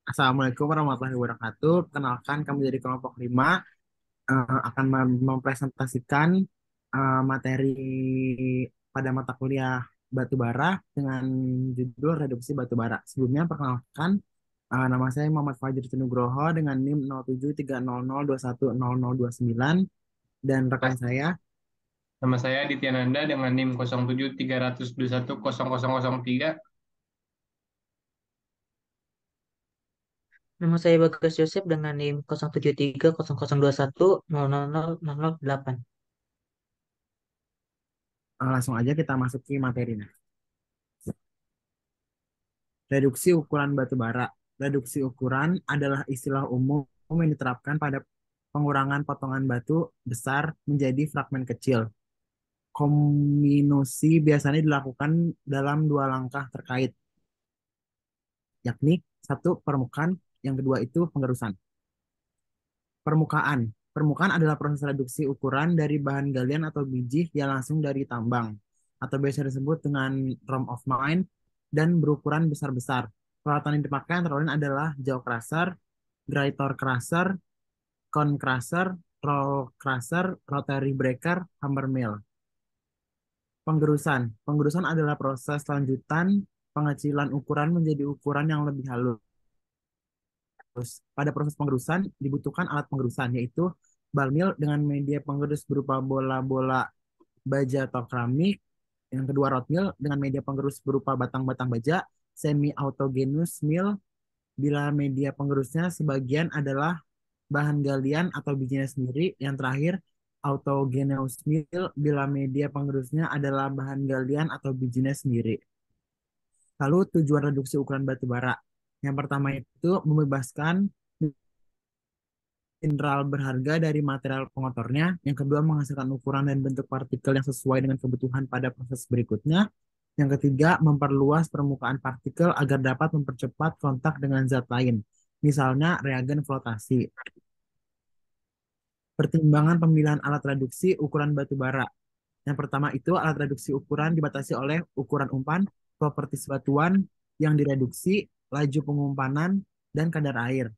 Assalamualaikum warahmatullahi wabarakatuh. Kenalkan kami dari kelompok 5 akan mempresentasikan materi pada mata kuliah batu bara dengan judul reduksi batu bara. Sebelumnya perkenalkan nama saya Muhammad Fajri Nugroho dengan NIM 0730021029 dan rekan saya. Nama saya Aditya Nanda dengan NIM 0730210003. Nama saya Bagas Joseph dengan NIM 073002100008. Langsung aja kita masuk ke materinya. Reduksi ukuran batu bara. Reduksi ukuran adalah istilah umum yang diterapkan pada pengurangan potongan batu besar menjadi fragmen kecil. Kombinasi biasanya dilakukan dalam dua langkah terkait, yakni satu permukaan, yang kedua itu pengerusan. Permukaan. Permukaan adalah proses reduksi ukuran dari bahan galian atau biji yang langsung dari tambang, atau biasa disebut dengan room of mine, dan berukuran besar-besar. Peralatan yang dipakai antara lain adalah jaw crusher, grinder crusher, cone crusher, roll crusher, rotary breaker, hammer mill. Penggerusan. Penggerusan adalah proses lanjutan pengecilan ukuran menjadi ukuran yang lebih halus. Pada proses pengerusan dibutuhkan alat pengerusan yaitu ball mill dengan media pengerus berupa bola-bola baja atau keramik. Yang kedua rod mill dengan media pengerus berupa batang-batang baja, semi autogenous mill bila media pengerusnya sebagian adalah bahan galian atau bijinya sendiri. Yang terakhir autogenous mill bila media pengerusnya adalah bahan galian atau bijinya sendiri. Lalu tujuan reduksi ukuran batu bara. Yang pertama itu membebaskan mineral berharga dari material pengotornya. Yang kedua, menghasilkan ukuran dan bentuk partikel yang sesuai dengan kebutuhan pada proses berikutnya. Yang ketiga, memperluas permukaan partikel agar dapat mempercepat kontak dengan zat lain, misalnya reagen flotasi. Pertimbangan pemilihan alat reduksi ukuran batu bara. Yang pertama itu alat reduksi ukuran dibatasi oleh ukuran umpan, propertis batuan yang direduksi, laju pengumpanan, dan kadar air.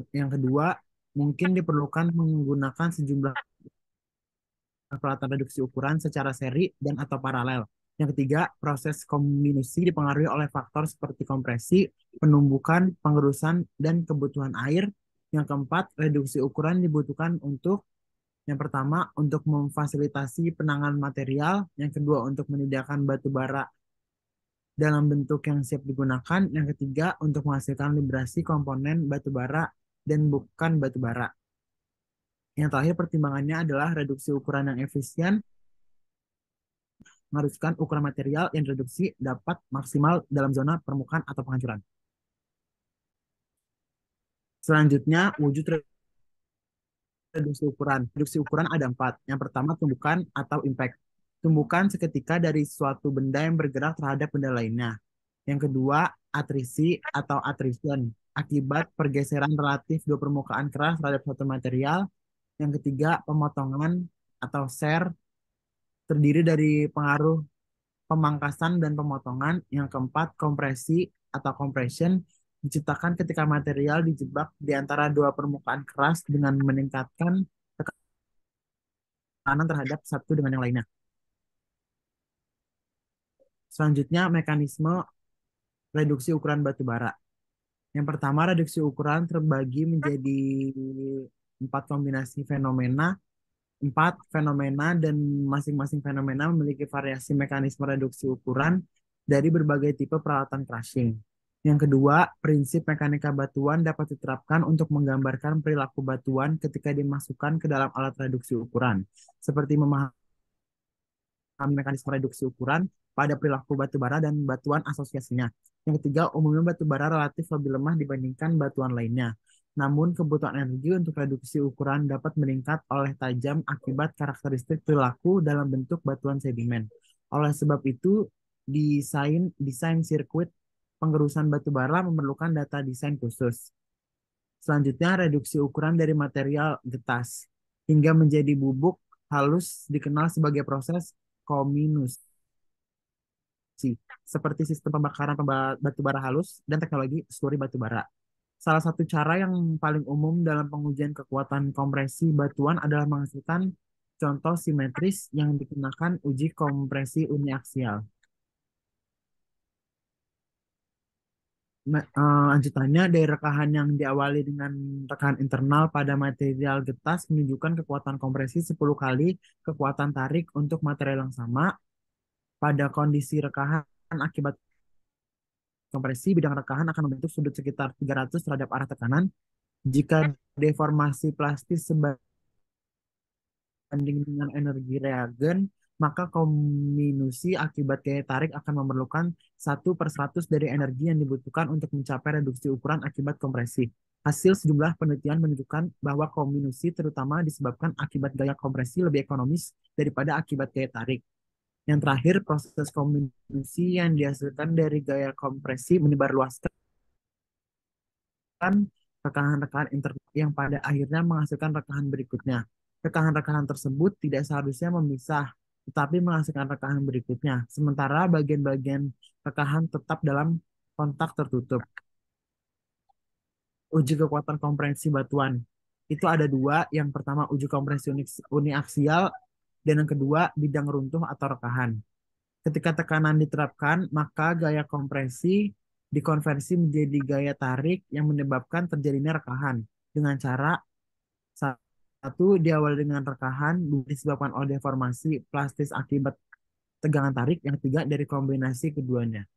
Yang kedua, mungkin diperlukan menggunakan sejumlah peralatan reduksi ukuran secara seri dan atau paralel. Yang ketiga, proses kombinasi dipengaruhi oleh faktor seperti kompresi, penumbukan, pengerusan, dan kebutuhan air. Yang keempat, reduksi ukuran dibutuhkan untuk yang pertama, untuk memfasilitasi penanganan material. Yang kedua, untuk menyediakan batu bara dalam bentuk yang siap digunakan. Yang ketiga, untuk menghasilkan liberasi komponen batu bara dan bukan batu bara. Yang terakhir pertimbangannya adalah reduksi ukuran yang efisien, mengharuskan ukuran material yang direduksi dapat maksimal dalam zona permukaan atau penghancuran. Selanjutnya, wujud reduksi ukuran. Reduksi ukuran ada empat. Yang pertama, tumbukan atau impact. Tumbukan seketika dari suatu benda yang bergerak terhadap benda lainnya. Yang kedua, atrisi atau attrition. Akibat pergeseran relatif dua permukaan keras terhadap suatu material. Yang ketiga, pemotongan atau shear terdiri dari pengaruh pemangkasan dan pemotongan. Yang keempat, kompresi atau compression diciptakan ketika material dijebak di antara dua permukaan keras dengan meningkatkan tekanan terhadap satu dengan yang lainnya. Selanjutnya, mekanisme reduksi ukuran batu bara. Yang pertama, reduksi ukuran terbagi menjadi empat kombinasi fenomena. Empat fenomena dan masing-masing fenomena memiliki variasi mekanisme reduksi ukuran dari berbagai tipe peralatan crushing. Yang kedua, prinsip mekanika batuan dapat diterapkan untuk menggambarkan perilaku batuan ketika dimasukkan ke dalam alat reduksi ukuran, seperti memahami mekanisme reduksi ukuran pada perilaku batu bara dan batuan asosiasinya. Yang ketiga, umumnya batu bara relatif lebih lemah dibandingkan batuan lainnya. Namun, kebutuhan energi untuk reduksi ukuran dapat meningkat oleh tajam akibat karakteristik perilaku dalam bentuk batuan sedimen. Oleh sebab itu, desain sirkuit pengerusan batu bara memerlukan data desain khusus. Selanjutnya, reduksi ukuran dari material getas hingga menjadi bubuk halus dikenal sebagai proses kominus. seperti sistem pembakaran batu bara halus dan teknologi slurry batu bara. Salah satu cara yang paling umum dalam pengujian kekuatan kompresi batuan adalah menghasilkan contoh simetris yang dikenakan uji kompresi uniaksial. Lanjutannya, dari rekahan yang diawali dengan rekahan internal pada material getas menunjukkan kekuatan kompresi 10 kali kekuatan tarik untuk material yang sama. Pada kondisi rekahan akibat kompresi, bidang rekahan akan membentuk sudut sekitar 300 terhadap arah tekanan. Jika deformasi plastis sebanding dengan energi reagen, maka kombinasi akibat gaya tarik akan memerlukan 1/100 dari energi yang dibutuhkan untuk mencapai reduksi ukuran akibat kompresi. Hasil sejumlah penelitian menunjukkan bahwa kombinasi terutama disebabkan akibat gaya kompresi lebih ekonomis daripada akibat gaya tarik. Yang terakhir, proses kombinasi yang dihasilkan dari gaya kompresi menyebarluaskan rekahan-rekahan internal yang pada akhirnya menghasilkan rekahan berikutnya. Rekahan-rekahan tersebut tidak seharusnya memisah, tetapi menghasilkan rekahan berikutnya, sementara bagian-bagian rekahan tetap dalam kontak tertutup. Uji kekuatan kompresi batuan. Itu ada dua, yang pertama uji kompresi uniaksial, dan yang kedua bidang runtuh atau rekahan. Ketika tekanan diterapkan, maka gaya kompresi dikonversi menjadi gaya tarik yang menyebabkan terjadinya rekahan. Dengan cara satu, diawali dengan rekahan disebabkan oleh deformasi plastis akibat tegangan tarik. Yang ketiga, dari kombinasi keduanya.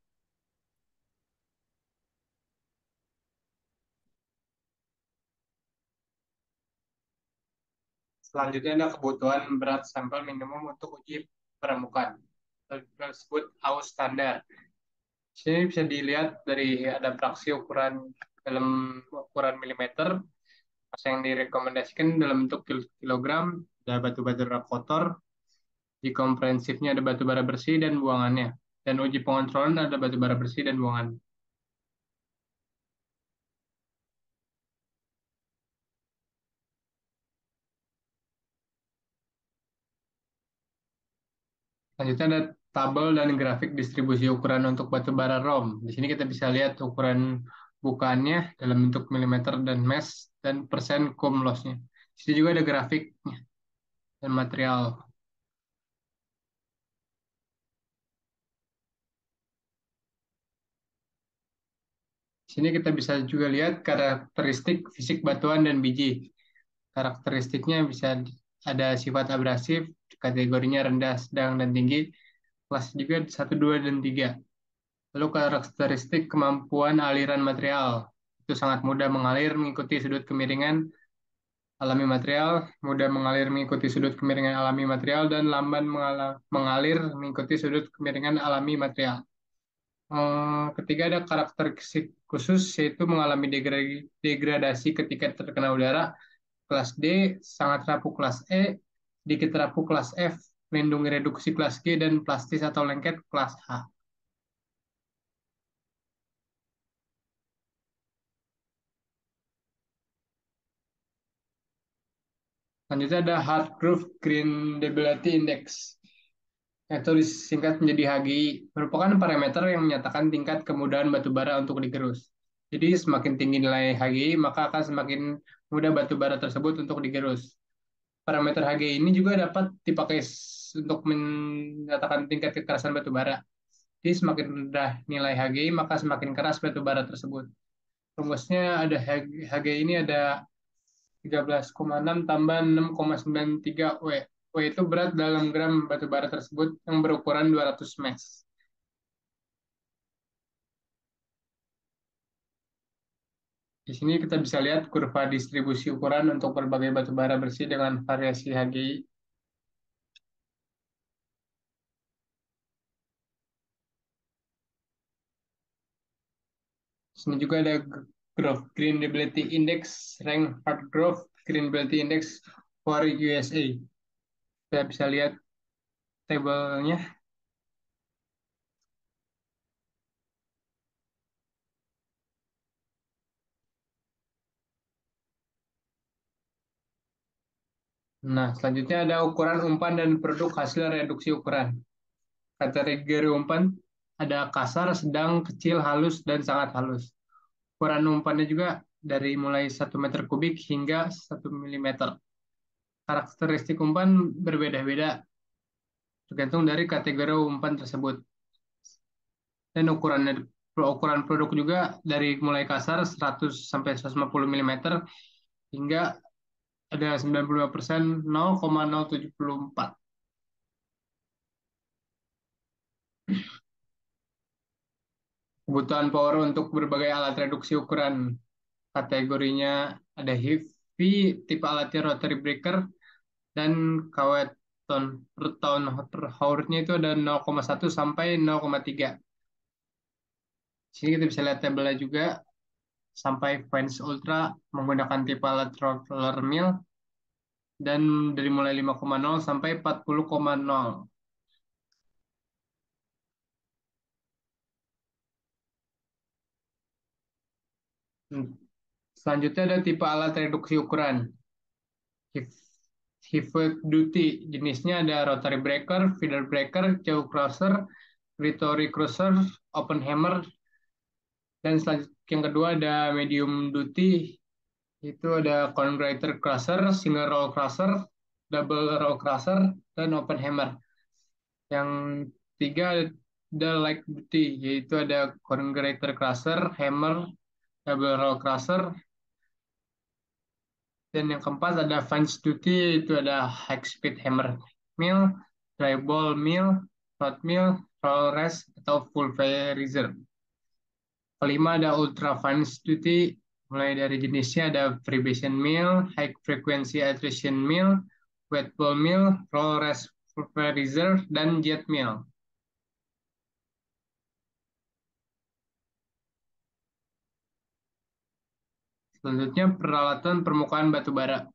Selanjutnya ada kebutuhan berat sampel minimum untuk uji permukaan. Tersebut AUS standar. Sini bisa dilihat dari ada fraksi ukuran dalam ukuran milimeter. Yang direkomendasikan dalam bentuk kilogram, ada batu bara kotor, uji komprehensifnya ada batu bara bersih dan buangannya. Dan uji pengontrolan ada batu bara bersih dan buangan. Selanjutnya ada tabel dan grafik distribusi ukuran untuk batu bara ROM. Di sini kita bisa lihat ukuran bukaannya dalam bentuk milimeter dan mesh dan persen cum loss-nya. Di sini juga ada grafiknya dan material. Di sini kita bisa juga lihat karakteristik fisik batuan dan biji. Karakteristiknya bisa ada sifat abrasif, kategorinya rendah, sedang, dan tinggi. Kelas juga 1, 2, dan 3. Lalu karakteristik kemampuan aliran material. Itu sangat mudah mengalir mengikuti sudut kemiringan alami material, mudah mengalir mengikuti sudut kemiringan alami material, dan lamban mengalir mengikuti sudut kemiringan alami material. Ketiga ada karakteristik khusus, yaitu mengalami degradasi ketika terkena udara. Kelas D, sangat rapuh kelas E, sedikit rapuh kelas F, melindungi reduksi kelas G, dan plastis atau lengket kelas H. Selanjutnya ada Hard Groove Grindability Index, atau disingkat menjadi HGI, merupakan parameter yang menyatakan tingkat kemudahan batu bara untuk digerus. Jadi semakin tinggi nilai HGI, maka akan semakin mudah batu bara tersebut untuk digerus. Parameter HGI ini juga dapat dipakai untuk menyatakan tingkat kekerasan batu bara. Jadi semakin rendah nilai HGI, maka semakin keras batu bara tersebut. Rumusnya ada HGI ini ada 13,6 tambah 6,93 W. W itu berat dalam gram batu bara tersebut yang berukuran 200 mesh. Di sini kita bisa lihat kurva distribusi ukuran untuk berbagai batu bara bersih dengan variasi HGI. Di sini juga ada Growth Grindability Index, Rank Hard Growth Grindability Index for USA. Kita bisa lihat tabelnya. Nah, selanjutnya ada ukuran umpan dan produk hasil reduksi ukuran. Kategori umpan ada kasar, sedang, kecil, halus, dan sangat halus. Ukuran umpannya juga dari mulai 1 meter kubik hingga 1 milimeter. Karakteristik umpan berbeda-beda tergantung dari kategori umpan tersebut. Dan ukuran produk juga dari mulai kasar 100 sampai 150 milimeter hingga ada 95% 0,074. Kebutuhan power untuk berbagai alat reduksi ukuran kategorinya ada heavy, tipe alatnya rotary breaker, dan Kaweton per tahun per hournya itu ada 0,1 sampai 0,3. Sini kita bisa lihat tabelnya juga sampai Vans Ultra menggunakan tipe alat roller mill dan dari mulai 5,0 sampai 40,0. Selanjutnya ada tipe alat reduksi ukuran. Heavy duty jenisnya ada rotary breaker, feeder breaker, jaw crusher, rotary crusher, open hammer, dan selanjutnya yang kedua ada medium duty, itu ada cone grinder crusher, single roll crusher, double roll crusher, dan open hammer. Yang tiga ada light duty, yaitu ada cone grinder crusher, hammer, double roll crusher, dan yang keempat ada fine duty, itu ada high speed hammer mill, dry ball mill, rod mill, roll rest, atau full riser. Kelima ada ultra fine duty, mulai dari jenisnya ada freebation mill, high frequency attrition mill, wet ball mill, roll rest, full riser, dan jet mill. Selanjutnya peralatan permukaan batu bara.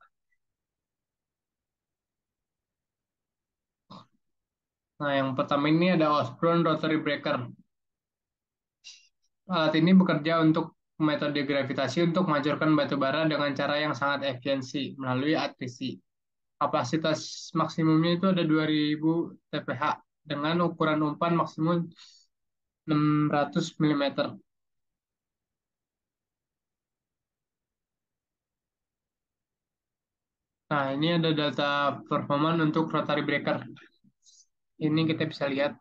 Nah, yang pertama ini ada Osborne Rotary Breaker. Alat ini bekerja untuk metode gravitasi untuk menghancurkan batu bara dengan cara yang sangat efisiensi melalui atrisi. Kapasitas maksimumnya itu ada 2000 TPH dengan ukuran umpan maksimum 600 mm. Nah, ini ada data performa untuk rotary breaker. Ini kita bisa lihat.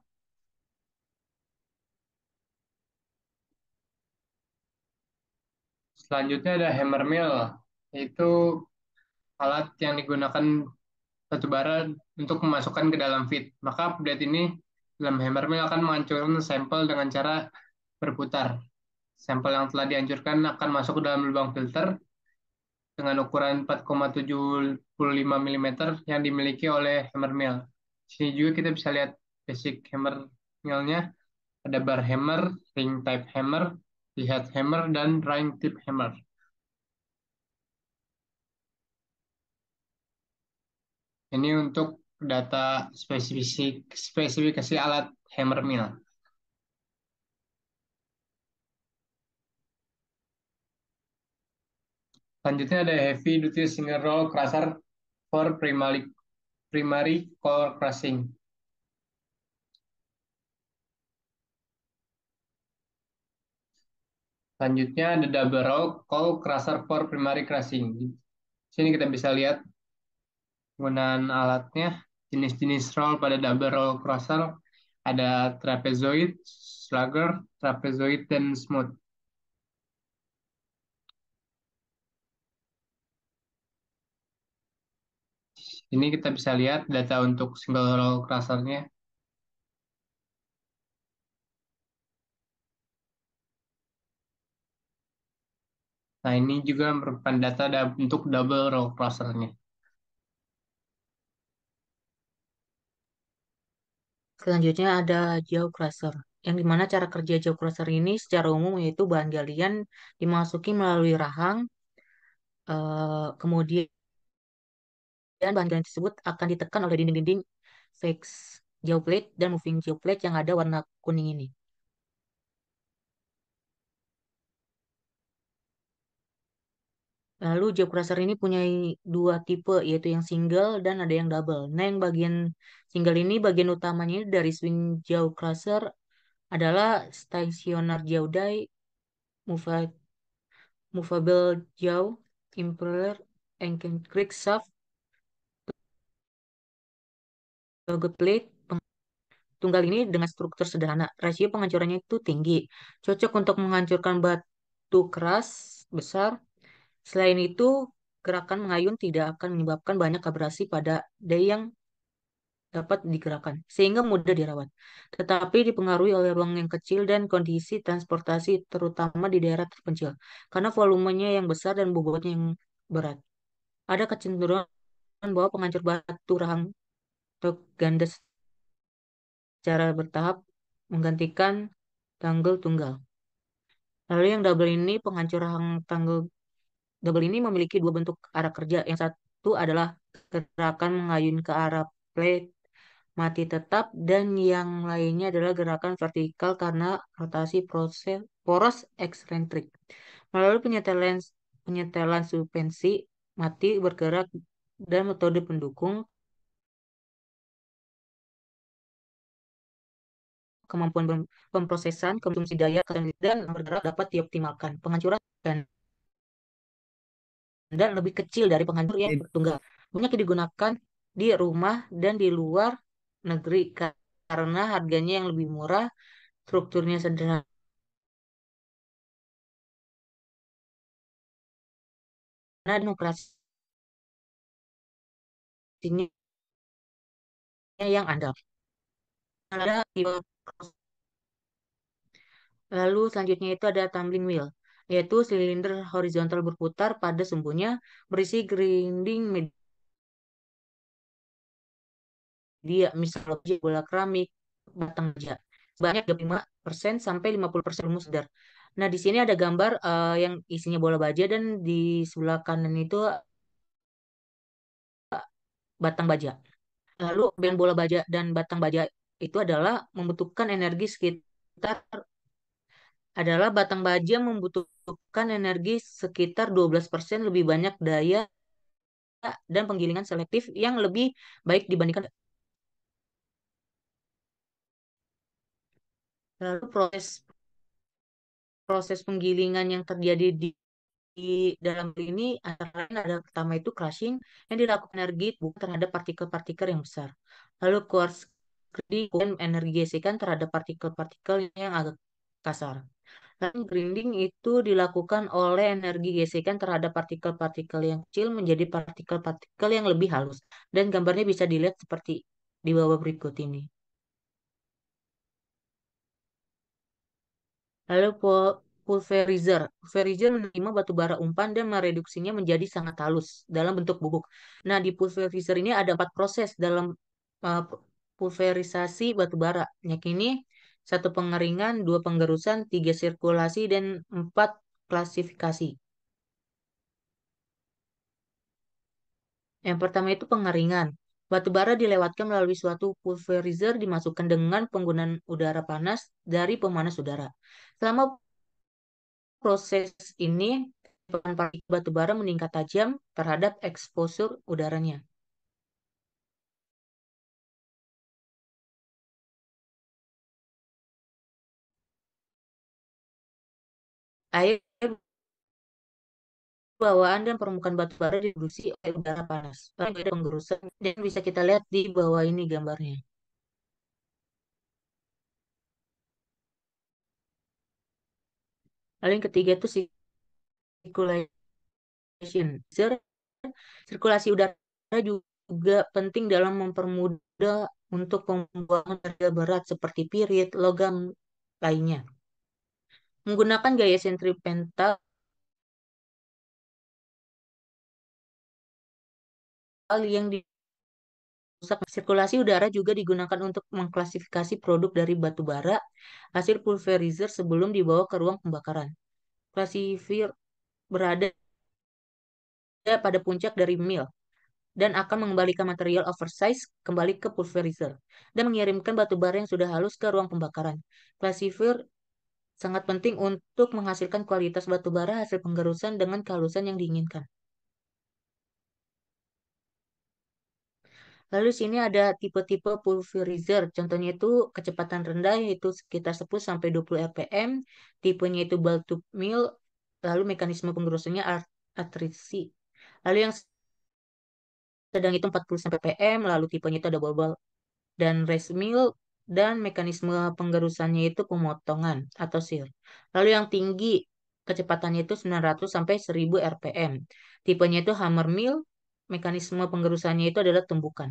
Selanjutnya ada hammer mill, yaitu alat yang digunakan batu bara untuk memasukkan ke dalam feed. Maka update ini dalam hammer mill akan menghancurkan sampel dengan cara berputar. Sampel yang telah dihancurkan akan masuk ke dalam lubang filter dengan ukuran 4,75 mm yang dimiliki oleh hammer mill. Di sini juga kita bisa lihat basic hammer mill-nya. Ada bar hammer, ring type hammer, head hammer, dan ring tip hammer. Ini untuk data spesifikasi alat hammer mill. Selanjutnya ada heavy duty single roll crusher for primary core crushing. Selanjutnya ada double roll call crusher for primary crushing. Di sini kita bisa lihat penggunaan alatnya, jenis-jenis roll pada double roll crusher ada trapezoid, slugger, trapezoid, dan smooth. Ini kita bisa lihat data untuk single roll crusher-nya. Nah, ini juga merupakan data untuk double roll crusher-nya. Selanjutnya ada jaw crusher, yang dimana cara kerja jaw crusher ini secara umum yaitu bahan galian dimasuki melalui rahang, kemudian bahan galian tersebut akan ditekan oleh dinding-dinding fixed jaw plate dan moving jaw plate yang ada warna kuning ini. Lalu jaw crusher ini punya dua tipe, yaitu yang single dan ada yang double. Nah, yang bagian single ini bagian utamanya dari swing jaw crusher adalah stasioner Jaudai, mova- movable jaw, impeller, anchor creek shaft, dogger plate. Tunggal ini dengan struktur sederhana, rasio penghancurannya itu tinggi, cocok untuk menghancurkan batu keras besar. Selain itu, gerakan mengayun tidak akan menyebabkan banyak abrasi pada dai yang dapat digerakkan, sehingga mudah dirawat. Tetapi dipengaruhi oleh ruang yang kecil dan kondisi transportasi, terutama di daerah terpencil, karena volumenya yang besar dan bobotnya yang berat. Ada kecenderungan bahwa penghancur batu rahang atau ganda secara bertahap menggantikan tanggul tunggal. Lalu yang double ini, penghancur rahang tanggul double ini memiliki dua bentuk arah kerja. Yang satu adalah gerakan mengayun ke arah plate mati tetap, dan yang lainnya adalah gerakan vertikal karena rotasi poros eksentrik. Melalui penyetelan suspensi mati bergerak dan metode pendukung, kemampuan pemrosesan, konsumsi daya, dan bergerak dapat dioptimalkan. Penghancuran dan lebih kecil dari penghancur yang tunggal. Banyak digunakan di rumah dan di luar negeri karena harganya yang lebih murah, strukturnya sederhana, dan operasinya yang andal. Ada tipe. Lalu selanjutnya itu ada tumbling wheel, yaitu silinder horizontal berputar pada sumbunya, berisi grinding media, misalnya bola keramik, batang baja. Sebanyak 25% sampai 50% rumus sedar. Nah, di sini ada gambar yang isinya bola baja, dan di sebelah kanan itu batang baja. Lalu band bola baja dan batang baja itu adalah membutuhkan energi sekitar batang baja membutuhkan energi sekitar 12% lebih banyak daya dan penggilingan selektif yang lebih baik dibandingkan. Lalu proses proses penggilingan yang terjadi di dalam ini antara lain ada, pertama itu crushing yang dilakukan energi bukan terhadap partikel-partikel yang besar. Lalu coarse grinding energi gesekan terhadap partikel-partikel yang agak kasar. Lalu grinding itu dilakukan oleh energi gesekan terhadap partikel-partikel yang kecil menjadi partikel-partikel yang lebih halus. Dan gambarnya bisa dilihat seperti di bawah berikut ini. Lalu pulverizer. Pulverizer menerima batu bara umpan dan mereduksinya menjadi sangat halus dalam bentuk bubuk. Nah, di pulverizer ini ada 4 proses dalam uh, pulverisasi batu bara. Yakni satu pengeringan, dua penggerusan, tiga sirkulasi, dan empat klasifikasi. Yang pertama itu pengeringan. Batu bara dilewatkan melalui suatu pulverizer, dimasukkan dengan penggunaan udara panas dari pemanas udara. Selama proses ini, partikel batu bara meningkat tajam terhadap eksposur udaranya. Air bawaan dan permukaan batu bara diproduksi oleh udara panas. Lalu ada penggerusan, dan bisa kita lihat di bawah ini gambarnya. Lalu yang ketiga itu circulation. Sirkulasi udara juga penting dalam mempermudah untuk pembuangan benda berat seperti pirit, logam lainnya. Menggunakan gaya sentripetal yang dirusak, sirkulasi udara juga digunakan untuk mengklasifikasi produk dari batu bara hasil pulverizer sebelum dibawa ke ruang pembakaran. Klasifier berada pada puncak dari mill dan akan mengembalikan material oversize kembali ke pulverizer dan mengirimkan batu bara yang sudah halus ke ruang pembakaran. Klasifier sangat penting untuk menghasilkan kualitas batu bara hasil penggerusan dengan kehalusan yang diinginkan. Lalu sini ada tipe-tipe pulverizer. Contohnya itu kecepatan rendah yaitu sekitar 10 sampai 20 rpm. Tipenya itu ball tube mill. Lalu mekanisme penggerusannya atrisi. Lalu yang sedang itu 40 sampai pm. Lalu tipenya itu ada ball dan race mill dan mekanisme penggerusannya itu pemotongan atau shear. Lalu yang tinggi kecepatannya itu 900 sampai 1000 rpm. Tipenya itu hammer mill. Mekanisme penggerusannya itu adalah tumbukan.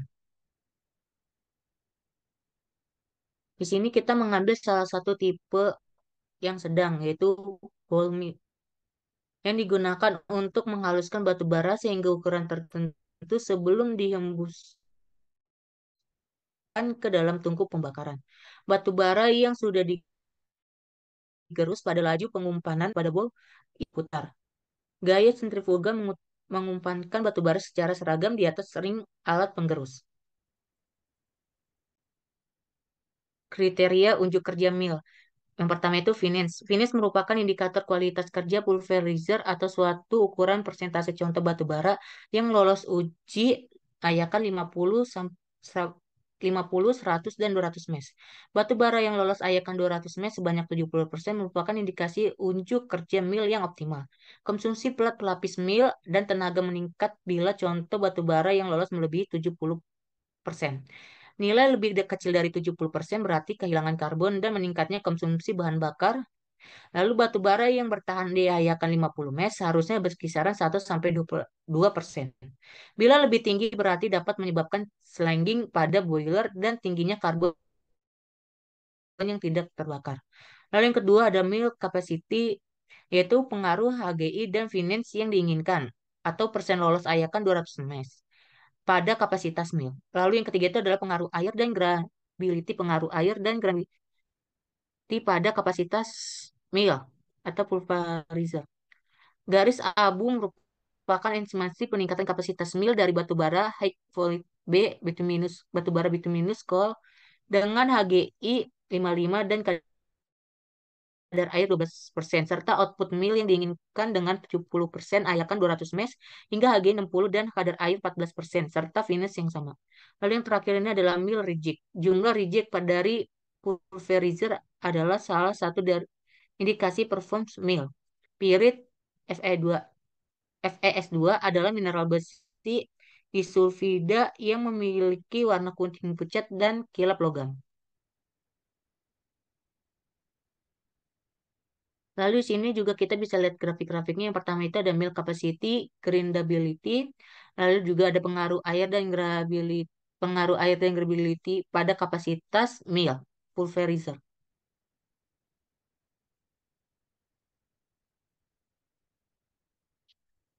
Di sini kita mengambil salah satu tipe yang sedang, yaitu ball mill, yang digunakan untuk menghaluskan batu bara sehingga ukuran tertentu sebelum dihembuskan ke dalam tungku pembakaran. Batu bara yang sudah digerus pada laju pengumpanan pada ball diputar. Gaya sentrifuga mengumpankan batu bara secara seragam di atas ring alat penggerus. Kriteria unjuk kerja mill. Yang pertama itu finish. Finish merupakan indikator kualitas kerja pulverizer atau suatu ukuran persentase contoh batu bara yang lolos uji layakan 50, 100, dan 200 mes. Batu bara yang lolos ayakan 200 mes sebanyak 70% merupakan indikasi unjuk kerja mil yang optimal. Konsumsi plat pelapis mil dan tenaga meningkat bila contoh batu bara yang lolos melebihi 70%. Nilai lebih kecil dari 70% berarti kehilangan karbon dan meningkatnya konsumsi bahan bakar. Lalu batu bara yang bertahan di ayakan 50 mes seharusnya berkisaran 1-22%. Bila lebih tinggi berarti dapat menyebabkan slanging pada boiler dan tingginya karbon yang tidak terbakar. Lalu yang kedua ada mill capacity, yaitu pengaruh HGI dan finance yang diinginkan atau persen lolos ayakan 200 mes pada kapasitas mill. Lalu yang ketiga itu adalah pengaruh air dan gravity, pengaruh air dan gravity pada kapasitas mill atau pulverizer. Garis abu merupakan estimasi peningkatan kapasitas mill dari batu bara high volt B bituminus batu bara bituminus coal dengan HGI 55 dan kadar air 12% serta output mill yang diinginkan dengan 70% ayakan 200 mes hingga HGI 60 dan kadar air 14% serta finish yang sama. Lalu yang terakhir ini adalah mill reject. Jumlah reject dari pulverizer adalah salah satu dari indikasi performance mill. Pirit Fe2 FeS2 adalah mineral besi disulfida yang memiliki warna kuning pucat dan kilap logam. Lalu di sini juga kita bisa lihat grafik-grafiknya. Yang pertama itu ada mill capacity, grindability, lalu juga ada pengaruh air dan gravity pada kapasitas mill pulverizer.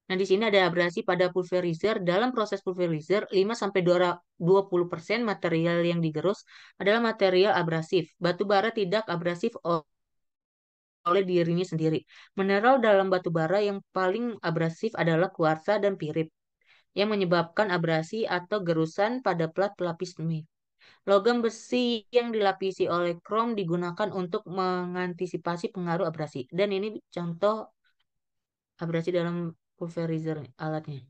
Nah, di sini ada abrasi pada pulverizer. Dalam proses pulverizer, 5-20% material yang digerus adalah material abrasif. Batu bara tidak abrasif oleh dirinya sendiri. Mineral dalam batu bara yang paling abrasif adalah kuarsa dan pirit, yang menyebabkan abrasi atau gerusan pada plat pelapis mill. Logam besi yang dilapisi oleh krom digunakan untuk mengantisipasi pengaruh abrasi. Dan ini contoh abrasi dalam pulverizer alatnya.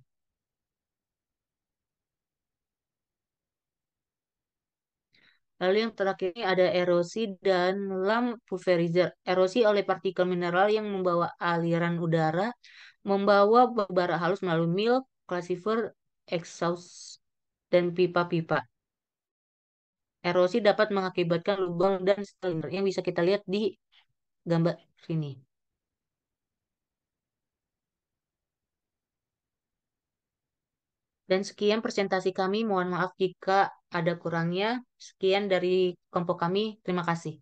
Lalu yang terakhir ini ada erosi dalam pulverizer. Erosi oleh partikel mineral yang membawa aliran udara, membawa bara halus melalui mill, classifier, exhaust, dan pipa-pipa. Erosi dapat mengakibatkan lubang dan silinder yang bisa kita lihat di gambar sini. Dan sekian presentasi kami. Mohon maaf jika ada kurangnya. Sekian dari kelompok kami. Terima kasih.